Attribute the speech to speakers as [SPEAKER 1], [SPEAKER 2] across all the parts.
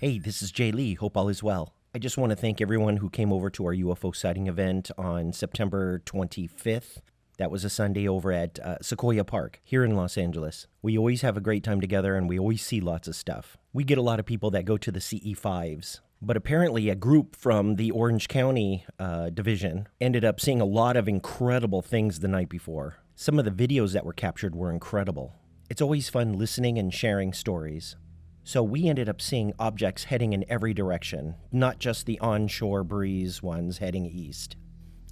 [SPEAKER 1] Hey, this is Jay Lee. Hope all is well. I just want to thank everyone who came over to our UFO sighting event on September 25th. That was a Sunday over at Sequoia Park here in Los Angeles. We always have a great time together and we always see lots of stuff. We get a lot of people that go to the CE5s. But apparently a group from the Orange County division ended up seeing a lot of incredible things the night before. Some of the videos that were captured were incredible. It's always fun listening and sharing stories. So we ended up seeing objects heading in every direction, not just the onshore breeze ones heading east.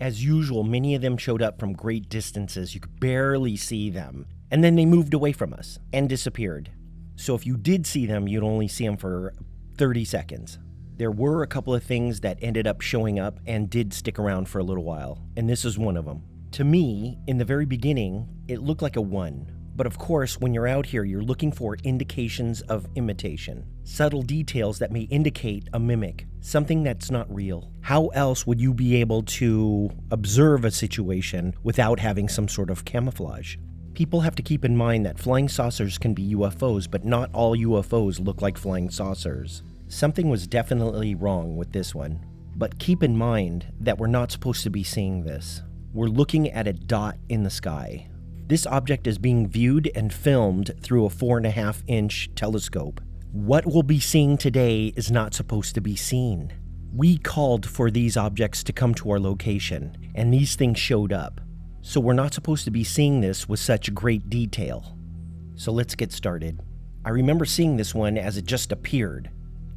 [SPEAKER 1] As usual, many of them showed up from great distances. You could barely see them. And then they moved away from us and disappeared. So if you did see them, you'd only see them for 30 seconds. There were a couple of things that ended up showing up and did stick around for a little while, and this is one of them. To me, in the very beginning, it looked like a 1. But of course, when you're out here, you're looking for indications of imitation, subtle details that may indicate a mimic, something that's not real. How else would you be able to observe a situation without having some sort of camouflage? People have to keep in mind that flying saucers can be UFOs, but not all UFOs look like flying saucers. Something was definitely wrong with this one. But keep in mind that we're not supposed to be seeing this. We're looking at a dot in the sky. This object is being viewed and filmed through a 4.5-inch telescope. What we'll be seeing today is not supposed to be seen. We called for these objects to come to our location, and these things showed up. So we're not supposed to be seeing this with such great detail. So let's get started. I remember seeing this one as it just appeared.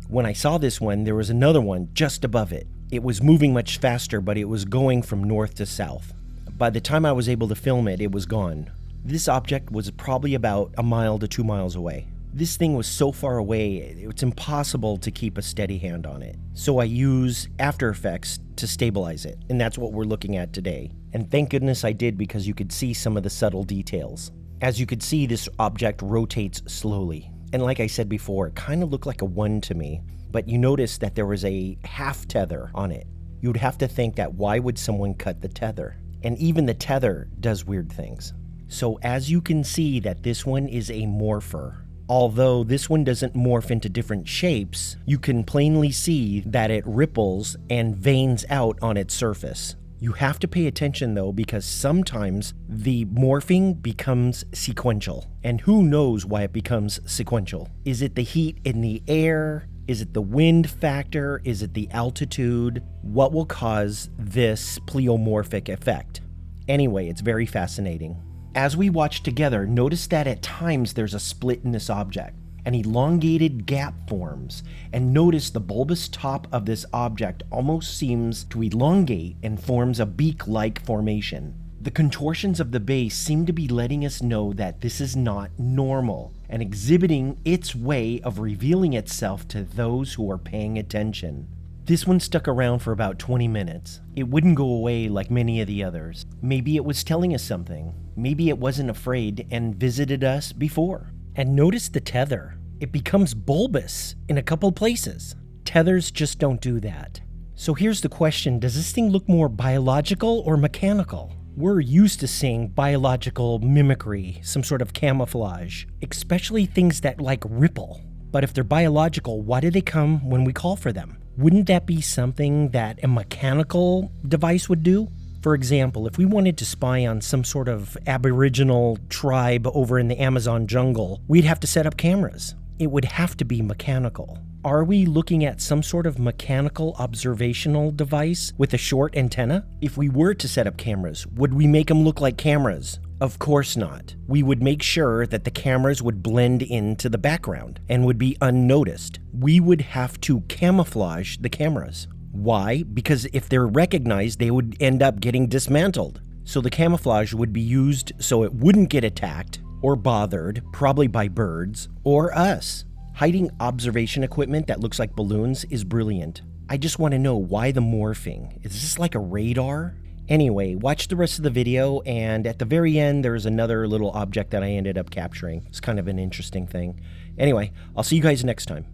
[SPEAKER 1] When I saw this one, there was another one just above it. It was moving much faster, but it was going from north to south. By the time I was able to film it, it was gone. This object was probably about 1 mile to 2 miles away. This thing was so far away, it's impossible to keep a steady hand on it. So I use After Effects to stabilize it, and that's what we're looking at today. And thank goodness I did, because you could see some of the subtle details. As you could see, this object rotates slowly. And like I said before, it kind of looked like a 1 to me, but you notice that there was a half tether on it. You'd have to think that why would someone cut the tether? And even the tether does weird things. So as you can see that this one is a morpher. Although this one doesn't morph into different shapes, you can plainly see that it ripples and veins out on its surface. You have to pay attention though, because sometimes the morphing becomes sequential. And who knows why it becomes sequential? Is it the heat in the air? Is it the wind factor? Is it the altitude? What will cause this pleomorphic effect? Anyway, it's very fascinating. As we watch together, notice that at times there's a split in this object. An elongated gap forms, and notice the bulbous top of this object almost seems to elongate and forms a beak-like formation. The contortions of the base seem to be letting us know that this is not normal and exhibiting its way of revealing itself to those who are paying attention. This one stuck around for about 20 minutes. It wouldn't go away like many of the others. Maybe it was telling us something. Maybe it wasn't afraid and visited us before. And notice the tether. It becomes bulbous in a couple places. Tethers just don't do that. So here's the question, does this thing look more biological or mechanical? We're used to seeing biological mimicry, some sort of camouflage, especially things that like ripple. But if they're biological, why do they come when we call for them? Wouldn't that be something that a mechanical device would do? For example, if we wanted to spy on some sort of aboriginal tribe over in the Amazon jungle, we'd have to set up cameras. It would have to be mechanical. Are we looking at some sort of mechanical observational device with a short antenna? If we were to set up cameras, would we make them look like cameras? Of course not. We would make sure that the cameras would blend into the background and would be unnoticed. We would have to camouflage the cameras. Why? Because if they're recognized, they would end up getting dismantled. So the camouflage would be used so it wouldn't get attacked or bothered, probably by birds or us. Hiding observation equipment that looks like balloons is brilliant. I just want to know why the morphing. Is this like a radar? Anyway, watch the rest of the video, and at the very end, there's another little object that I ended up capturing. It's kind of an interesting thing. Anyway, I'll see you guys next time.